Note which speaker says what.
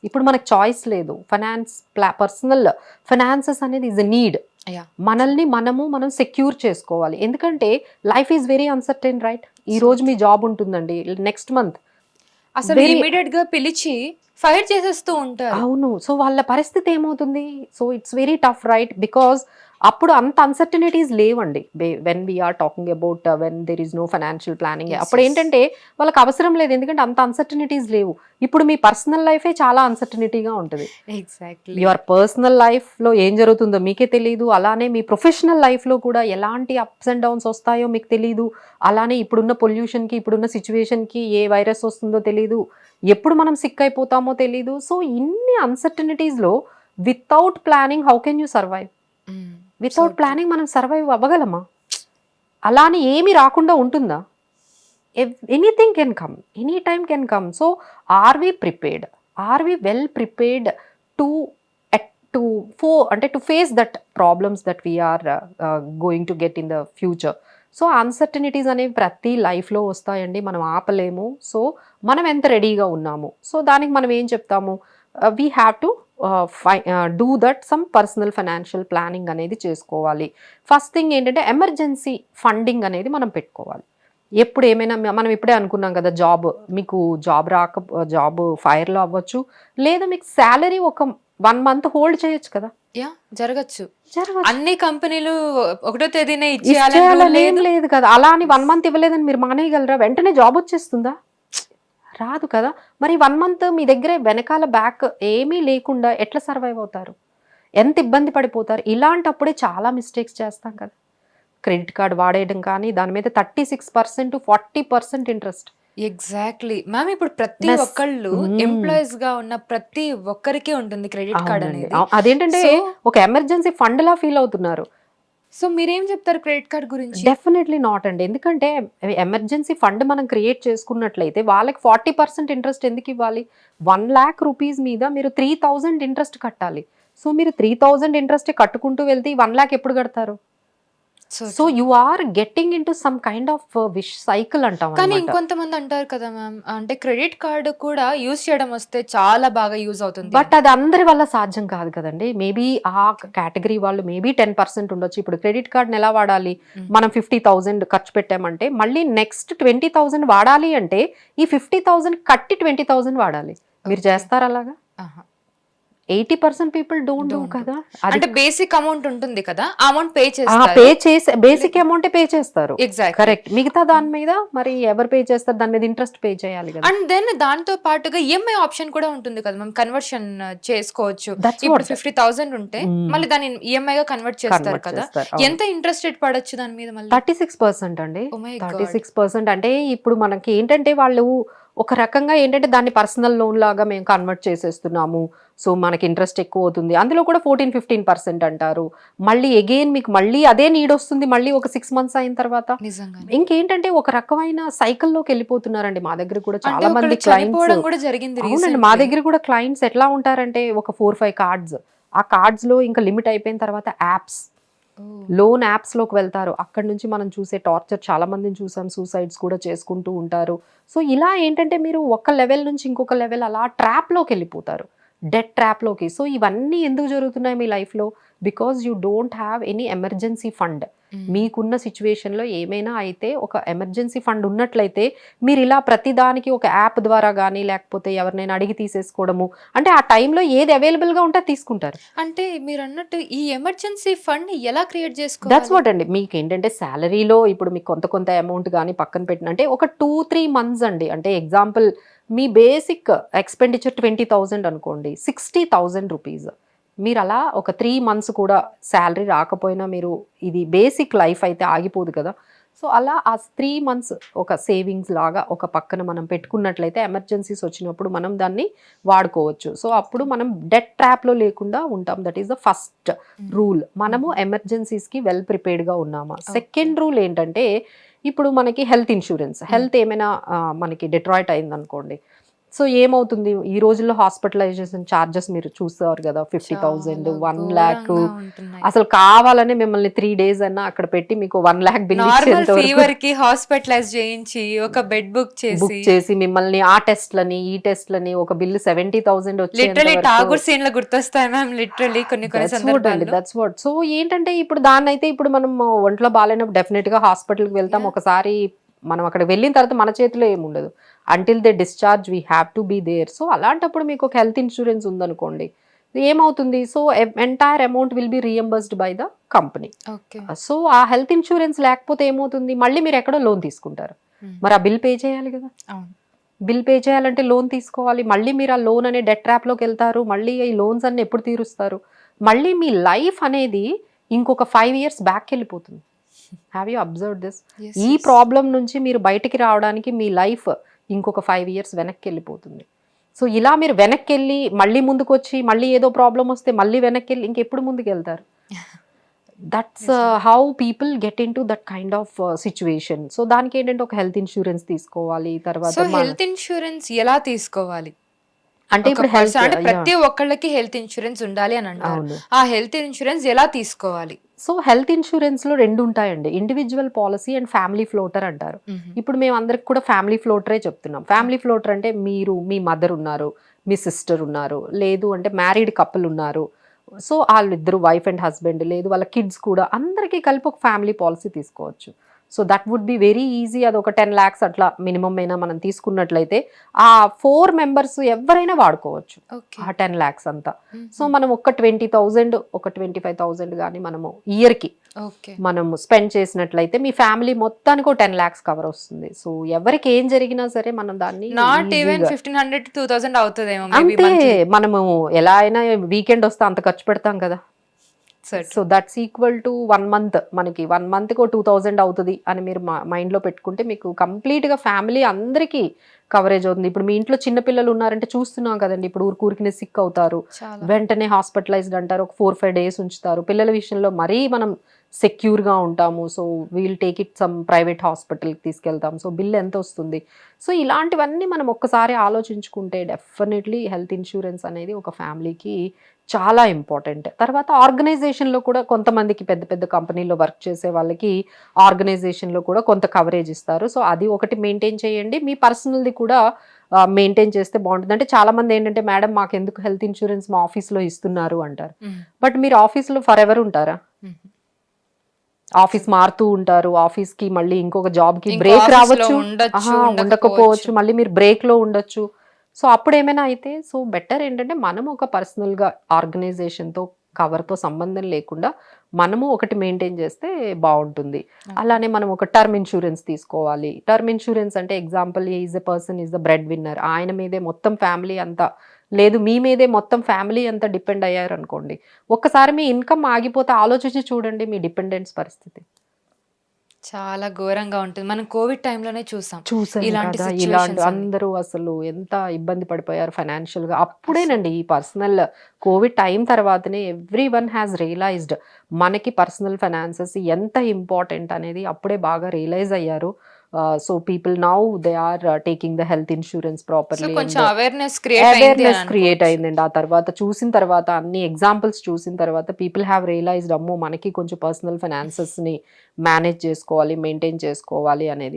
Speaker 1: ఇప్పుడు మనకు చాయిస్ లేదు. పర్సనల్ ఫైనాన్సెస్ అనేది ఈజ్ ఎ నీడ్. మనల్ని మనం సెక్యూర్ చేసుకోవాలి. ఎందుకంటే life is very uncertain, right? ఈ రోజు మీ జాబ్ ఉంటుందండి, నెక్స్ట్ మంత్
Speaker 2: అసలు ఇమీడియట్ గా పిలిచి ఫైర్ చేసేస్తూ ఉంటారు.
Speaker 1: అవును. సో వాళ్ళ పరిస్థితి ఏమవుతుంది? So it's very tough, right? Because అప్పుడు అంత అన్సర్టనిటీస్ లేవండి. When we are talking about when there is no financial planning. అప్పుడు ఏంటంటే వాళ్ళకి అవసరం లేదు, ఎందుకంటే అంత అన్సర్టనిటీస్ లేవు. ఇప్పుడు మీ పర్సనల్ లైఫే చాలా అన్సర్టనిటీగా ఉంటుంది.
Speaker 2: ఎగ్జాక్ట్లీ.
Speaker 1: యువర్ పర్సనల్ లైఫ్లో ఏం జరుగుతుందో మీకే తెలియదు, అలానే మీ ప్రొఫెషనల్ లైఫ్లో కూడా ఎలాంటి అప్స్ అండ్ డౌన్స్ వస్తాయో మీకు తెలియదు. అలానే ఇప్పుడున్న పొల్యూషన్కి, ఇప్పుడున్న సిచ్యువేషన్కి ఏ వైరస్ వస్తుందో తెలియదు, ఎప్పుడు మనం సిక్ అయిపోతామో తెలీదు. సో ఇన్ని అన్సర్టనిటీస్లో without planning how can you survive? Without planning మనం సర్వైవ్ అవ్వగలమా? అలానే ఏమీ రాకుండా ఉంటుందా? Anything can come, any time can come. So are we prepared? Are we well prepared to face that problems that we are going to get in the future? So uncertainties అనేవి ప్రతి లైఫ్లో వస్తాయండి, మనం ఆపలేము. సో మనం ఎంత రెడీగా ఉన్నాము, సో దానికి మనం ఏం చెప్తాము? We have to do that some personal financial planning అనేది చేసుకోవాలి. ఫస్ట్ థింగ్ ఏంటంటే ఎమర్జెన్సీ ఫండింగ్ అనేది మనం పెట్టుకోవాలి. ఎప్పుడు ఏమైనా మనం ఇప్పుడే అనుకున్నాం కదా, మీకు జాబ్ ఫైర్లో అవ్వచ్చు, లేదా మీకు శాలరీ ఒక 1 month హోల్డ్ చేయొచ్చు కదా.
Speaker 2: జరగచ్చు. అన్ని కంపెనీలు 1వ తేదీనే
Speaker 1: ఏం లేదు కదా. అలా అని 1 month ఇవ్వలేదని మీరు మానేయగలరా? వెంటనే జాబ్ వచ్చేస్తుందా? రాదు కదా. మరి 1 month మీ దగ్గర వెనకాల బ్యాక్ ఏమీ లేకుండా ఎట్లా సర్వైవ్ అవుతారు? ఎంత ఇబ్బంది పడిపోతారు? ఇలాంటప్పుడే చాలా మిస్టేక్స్ చేస్తాం కదా. క్రెడిట్ కార్డ్ వాడేయడం కానీ, దాని మీద 36% 40% ఇంట్రెస్ట్.
Speaker 2: Exactly ma'am. ఇప్పుడు ప్రతి ఒక్కళ్ళు ఎంప్లాయీస్ గా ఉన్న ప్రతి ఒక్కరికి ఉంటుంది క్రెడిట్ కార్డ్ అనేది.
Speaker 1: అదేంటంటే ఒక ఎమర్జెన్సీ ఫండ్ లా ఫీల్ అవుతున్నారు.
Speaker 2: సో మీరేం చెప్తారు క్రెడిట్ కార్డ్ గురించి?
Speaker 1: డెఫినెట్లీ నాట్ అండి. ఎందుకంటే ఎమర్జెన్సీ ఫండ్ మనం క్రియేట్ చేసుకున్నట్లయితే వాళ్ళకి 40% ఇంట్రెస్ట్ ఎందుకు ఇవ్వాలి? 1 lakh rupees మీద మీరు 3,000 ఇంట్రెస్ట్ కట్టాలి. సో మీరు 3,000 ఇంట్రెస్ట్ కట్టుకుంటూ వెళ్తే 1 lakh ఎప్పుడు కడతారు? So you are getting into some kind of vicious cycle అంటాం.
Speaker 2: కానీ ఇంకొంతమంది అంటారు కదా మ్యామ్, అంటే క్రెడిట్ కార్డ్ కూడా యూజ్ చేయడం వస్తే చాలా బాగా యూజ్ అవుతుంది.
Speaker 1: బట్ అది అందరి వల్ల సాధ్యం కాదు కదండి. మేబీ ఆ కేటగిరీ వాళ్ళు మేబీ 10% ఉండొచ్చు. ఇప్పుడు క్రెడిట్ కార్డ్ని ఎలా వాడాలి? మనం 50,000 ఖర్చు పెట్టామంటే మళ్ళీ నెక్స్ట్ 20,000 వాడాలి అంటే ఈ 50,000 కట్టి 20,000 వాడాలి. మీరు చేస్తారా అలాగా? 80% పీపుల్ డోంట్ డూ కదా.
Speaker 2: అంటే బేసిక్ అమౌంట్ ఉంటుంది కదా, ఆ amount pay
Speaker 1: basic amount pay చేస్తారు.
Speaker 2: Exact,
Speaker 1: correct. మిగతా దాని మీద మరి ఎవరు పే చేస్తారు? దాని మీద ఇంట్రెస్ట్ పే చేయాలి కదా.
Speaker 2: అండ్ దెన్ దాంతో పాటుగా ఈఎంఐ ఆప్షన్ కూడా ఉంటుంది కదా మ్యామ్, కన్వర్షన్ చేసుకోవచ్చు. ఇప్పుడు 50,000 ఉంటే మళ్ళీ దాన్ని ఈఎంఐ గా కన్వర్ట్ చేస్తారు కదా. ఎంత ఇంట్రెస్ట్ రేట్ పడొచ్చు దాని మీద? మళ్ళీ
Speaker 1: 36% అండి. 36% అంటే ఇప్పుడు మనకి ఏంటంటే వాళ్ళు ఒక రకంగా ఏంటంటే దాన్ని పర్సనల్ లోన్ లాగా మేము కన్వర్ట్ చేసేస్తున్నాము, సో మనకి ఇంట్రెస్ట్ ఎక్కువ అవుతుంది. అందులో కూడా 14-15% అంటారు. మళ్ళీ అగైన్ మీకు మళ్ళీ అదే నీడ్ వస్తుంది మళ్ళీ ఒక 6 months అయిన తర్వాత. ఇంకేంటంటే ఒక రకమైన సైకిల్లోకి వెళ్ళిపోతున్నారండి. మా దగ్గర కూడా చాలా మంది క్లయింట్స్
Speaker 2: జరిగింది.
Speaker 1: అవునండి, మా దగ్గర కూడా క్లయింట్స్ ఎట్లా ఉంటారంటే ఒక 4-5 కార్డ్స్, ఆ కార్డ్స్ లో ఇంకా లిమిట్ అయిపోయిన తర్వాత యాప్స్, లోన్ యాప్స్ లోకి వెళ్తారు. అక్కడ నుంచి మనం చూసే టార్చర్ చాలా మందిని చూసాం, సూసైడ్స్ కూడా చేసుకుంటూ ఉంటారు. సో ఇలా ఏంటంటే మీరు ఒక లెవెల్ నుంచి ఇంకొక లెవెల్ అలా ట్రాప్ లోకి వెళ్ళిపోతారు, డెట్ ట్రాప్ లోకి. సో ఇవన్నీ ఎందుకు జరుగుతున్నాయి మీ లైఫ్ లో? Because you don't have any emergency fund. మీకున్న సిచ్యువేషన్ లో ఏమైనా అయితే ఒక ఎమర్జెన్సీ ఫండ్ ఉన్నట్లయితే మీరు ఇలా ప్రతిదానికి ఒక యాప్ ద్వారా కానీ లేకపోతే ఎవరినైనా అడిగి తీసేసుకోవడము, అంటే ఆ టైంలో ఏది అవైలబుల్ గా ఉంటే తీసుకుంటారు.
Speaker 2: అంటే మీరు అన్నట్టు ఈ ఎమర్జెన్సీ ఫండ్ ఎలా క్రియేట్ చేసుకోవాలి?
Speaker 1: దట్స్ వాట్ అండి. మీకు ఏంటంటే శాలరీలో ఇప్పుడు మీకు కొంత అమౌంట్ కానీ పక్కన పెట్టిన అంటే ఒక 2-3 months అండి. అంటే ఎగ్జాంపుల్ మీ బేసిక్ ఎక్స్పెండిచర్ 20,000 అనుకోండి, 60,000 రూపీస్. మీరు అలా ఒక 3 months కూడా శాలరీ రాకపోయినా మీరు ఇది బేసిక్ లైఫ్ అయితే ఆగిపోదు కదా. సో అలా ఆ 3 months ఒక సేవింగ్స్ లాగా ఒక పక్కన మనం పెట్టుకున్నట్లయితే ఎమర్జెన్సీస్ వచ్చినప్పుడు మనం దాన్ని వాడుకోవచ్చు. సో అప్పుడు మనం డెట్ ట్రాప్లో లేకుండా ఉంటాం. That is the first rule. మనము ఎమర్జెన్సీస్కి వెల్ ప్రిపేర్డ్గా ఉన్నామా. సెకండ్ రూల్ ఏంటంటే ఇప్పుడు మనకి హెల్త్ ఇన్సూరెన్స్, హెల్త్ ఏమైనా మనకి డిట్రాయిట్ అయింది అనుకోండి, సో ఏమవుతుంది ఈ రోజుల్లో హాస్పిటలైజేషన్ ఛార్జెస్ మీరు చూసారు కదా 50,000 1 lakh. అసలు కావాలని మిమ్మల్ని 3 days అన్నా అక్కడ పెట్టి మీకు 1 lakh బిల్
Speaker 2: నార్మల్ ఫీవర్ కి హాస్పిటలైజ్ చేయించి ఒక బెడ్ బుక్
Speaker 1: చేసి మిమ్మల్ని ఆ టెస్ట్లని ఈ టెస్ట్లని ఒక బిల్లు 70,000
Speaker 2: లిటరలీ టాగూర్ సీన్ లో గుర్తొస్తాయి మ్యామ్, లిటరలీ కొన్ని సందర్భాల్లో.
Speaker 1: That's what. సో ఏంటంటే ఇప్పుడు దాన్ని అయితే ఇప్పుడు మనం ఒంట్లో బాగాలేనప్పుడు డెఫినెట్ గా హాస్పిటల్కి వెళ్తాం. ఒకసారి మనం అక్కడ వెళ్ళిన తర్వాత మన చేతిలో ఏముండదు. Until they discharge we have to be there. So అలాంటప్పుడు మీకు ఒక హెల్త్ ఇన్సూరెన్స్ ఉందనుకోండి, ఏమవుతుంది, so entire amount will be reimbursed by the company. So ఆ హెల్త్ ఇన్సూరెన్స్ లేకపోతే ఏమవుతుంది, మళ్ళీ మీరు ఎక్కడో లోన్ తీసుకుంటారు, మరి ఆ బిల్ పే చేయాలి కదా. బిల్ పే చేయాలంటే లోన్ తీసుకోవాలి, మళ్ళీ మీరు ఆ లోన్ అనే డెట్ ట్రాప్లోకి వెళ్తారు, మళ్ళీ ఈ లోన్స్ అన్ని ఎప్పుడు తీరుస్తారు, మళ్ళీ మీ లైఫ్ అనేది ఇంకొక 5 years బ్యాక్ వెళ్ళిపోతుంది. Have you observe this? ఈ ప్రాబ్లం నుంచి మీరు బయటికి రావడానికి మీ లైఫ్ ఇంకొక 5 years వెనక్కి వెళ్ళిపోతుంది. సో ఇలా మీరు వెనక్కి వెళ్ళి మళ్ళీ ముందుకు వచ్చి మళ్ళీ ఏదో ప్రాబ్లం వస్తే మళ్ళీ వెనక్కి వెళ్ళి ఇంకెప్పుడు ముందుకు వెళ్తారు? That's how people get in to that kind of situation. So దానికి ఏంటంటే ఒక హెల్త్ ఇన్సూరెన్స్ తీసుకోవాలి. తర్వాత
Speaker 2: హెల్త్ ఇన్సూరెన్స్ ఎలా తీసుకోవాలి
Speaker 1: అంటే ఇప్పుడు హెల్త్
Speaker 2: అంటే ప్రతి ఒక్కళ్ళకి హెల్త్ ఇన్సూరెన్స్ ఉండాలి అని అంటారు. ఆ హెల్త్ ఇన్సూరెన్స్ ఎలా తీసుకోవాలి?
Speaker 1: సో హెల్త్ ఇన్సూరెన్స్ లో 2 ఉంటాయండి, individual policy and family floater అంటారు. ఇప్పుడు మేము అందరికి కూడా ఫ్యామిలీ ఫ్లోటరే చెప్తున్నాం. ఫ్యామిలీ ఫ్లోటర్ అంటే మీరు, మీ మదర్ ఉన్నారు, మీ సిస్టర్ ఉన్నారు, లేదు అంటే మ్యారీడ్ కపుల్ ఉన్నారు, సో వాళ్ళిద్దరు వైఫ్ అండ్ హస్బెండ్, లేదు వాళ్ళ కిడ్స్ కూడా, అందరికీ కలిపి ఒక ఫ్యామిలీ పాలసీ తీసుకోవచ్చు. So that would be very easy. అది ఒక 10 lakhs అట్లా మినిమం అయినా మనం తీసుకున్నట్లయితే ఆ 4 members ఎవరైనా వాడుకోవచ్చు ఆ 10 lakhs అంతా. సో మనం ఒక 20,000 ఒక 25,000 కానీ మనము ఇయర్కి మనము స్పెండ్ చేసినట్లయితే మీ ఫ్యామిలీ మొత్తానికి ఒక 10 lakhs కవర్ వస్తుంది. సో ఎవరికి ఏం జరిగినా సరే మనం దాన్ని
Speaker 2: నాట్ ఈవెన్ 1,500 to 2,000 అవుతుందేమో.
Speaker 1: అంటే మనము ఎలా అయినా వీకెండ్ వస్తే అంత ఖర్చు పెడతాం కదా. So that's equal to 1 month. మనకి 1 monthకి 2,000 అవుతుంది అని మీరు మైండ్లో పెట్టుకుంటే మీకు కంప్లీట్గా ఫ్యామిలీ అందరికీ కవరేజ్ అవుతుంది. ఇప్పుడు మీ ఇంట్లో చిన్న పిల్లలు ఉన్నారంటే చూస్తున్నాం కదండి, ఇప్పుడు ఊరికనే సిక్ అవుతారు, వెంటనే హాస్పిటలైజ్డ్ అంటారు, ఒక 4-5 days ఉంచుతారు. పిల్లల విషయంలో మరీ మనం సెక్యూర్గా ఉంటాము. So we'll take it some private హాస్పిటల్కి తీసుకెళ్తాం. సో బిల్ ఎంత వస్తుంది? సో ఇలాంటివన్నీ మనం ఒక్కసారి ఆలోచించుకుంటే డెఫినెట్లీ హెల్త్ ఇన్సూరెన్స్ అనేది ఒక ఫ్యామిలీకి చాలా ఇంపార్టెంట్. తర్వాత ఆర్గనైజేషన్లో కూడా కొంతమందికి పెద్ద పెద్ద కంపెనీలో వర్క్ చేసే వాళ్ళకి ఆర్గనైజేషన్లో కూడా కొంత కవరేజ్ ఇస్తారు. సో అది ఒకటి మెయింటైన్ చేయండి. మీ పర్సనల్ది కూడా మెయింటైన్ చేస్తే బాగుంటుంది. అంటే చాలా మంది ఏంటంటే, మేడం మాకు ఎందుకు హెల్త్ ఇన్సూరెన్స్ మా ఆఫీస్లో ఇస్తున్నారు అంటారు. బట్ మీరు ఆఫీస్లో ఫర్ ఎవర్ ఉంటారా? ఆఫీస్ మారుతూ ఉంటారు, ఆఫీస్కి మళ్ళీ ఇంకొక జాబ్కి బ్రేక్ రావచ్చు, ఉండకపోవచ్చు, మళ్ళీ మీరు బ్రేక్లో ఉండొచ్చు. సో అప్పుడు ఏమైనా అయితే, సో బెటర్ ఏంటంటే మనం ఒక పర్సనల్గా ఆర్గనైజేషన్తో కవర్తో సంబంధం లేకుండా మనము ఒకటి మెయింటైన్ చేస్తే బాగుంటుంది. అలానే మనం ఒక టర్మ్ ఇన్సూరెన్స్ తీసుకోవాలి. టర్మ్ ఇన్సూరెన్స్ అంటే example, is a person is the bread winner, ఆయన మీదే మొత్తం ఫ్యామిలీ అంతా, లేదు మీ మీదే మొత్తం ఫ్యామిలీ అంతా డిపెండ్ అయ్యారు అనుకోండి, ఒక్కసారి మీ ఇన్కమ్ ఆగిపోతే ఆలోచించి చూడండి మీ డిపెండెన్స్ పరిస్థితి.
Speaker 2: చాలా ఘోరంగా ఉంటుంది. మనం కోవిడ్ టైంలోనే చూసాం
Speaker 1: ఇలాంటి అందరూ అసలు ఎంత ఇబ్బంది పడిపోయారు ఫైనాన్షియల్ గా. అప్పుడేనండి ఈ పర్సనల్ కోవిడ్ టైం తర్వాతనే ఎవ్రీ వన్ హ్యాస్ రియలైజ్డ్ మనకి పర్సనల్ ఫైనాన్సెస్ ఎంత ఇంపార్టెంట్ అనేది అప్పుడే బాగా రియలైజ్ అయ్యారు. So people now they are taking the health insurance properly.
Speaker 2: Awareness
Speaker 1: create అయిందండి. ఆ తర్వాత చూసిన తర్వాత అన్ని ఎగ్జాంపుల్స్ చూసిన తర్వాత పీపుల్ హ్యావ్ రియలైజ్డ్, అమ్మో మనకి కొంచెం పర్సనల్ ఫైనాన్సెస్ ని మేనేజ్ చేసుకోవాలి, మెయింటైన్ చేసుకోవాలి అనేది.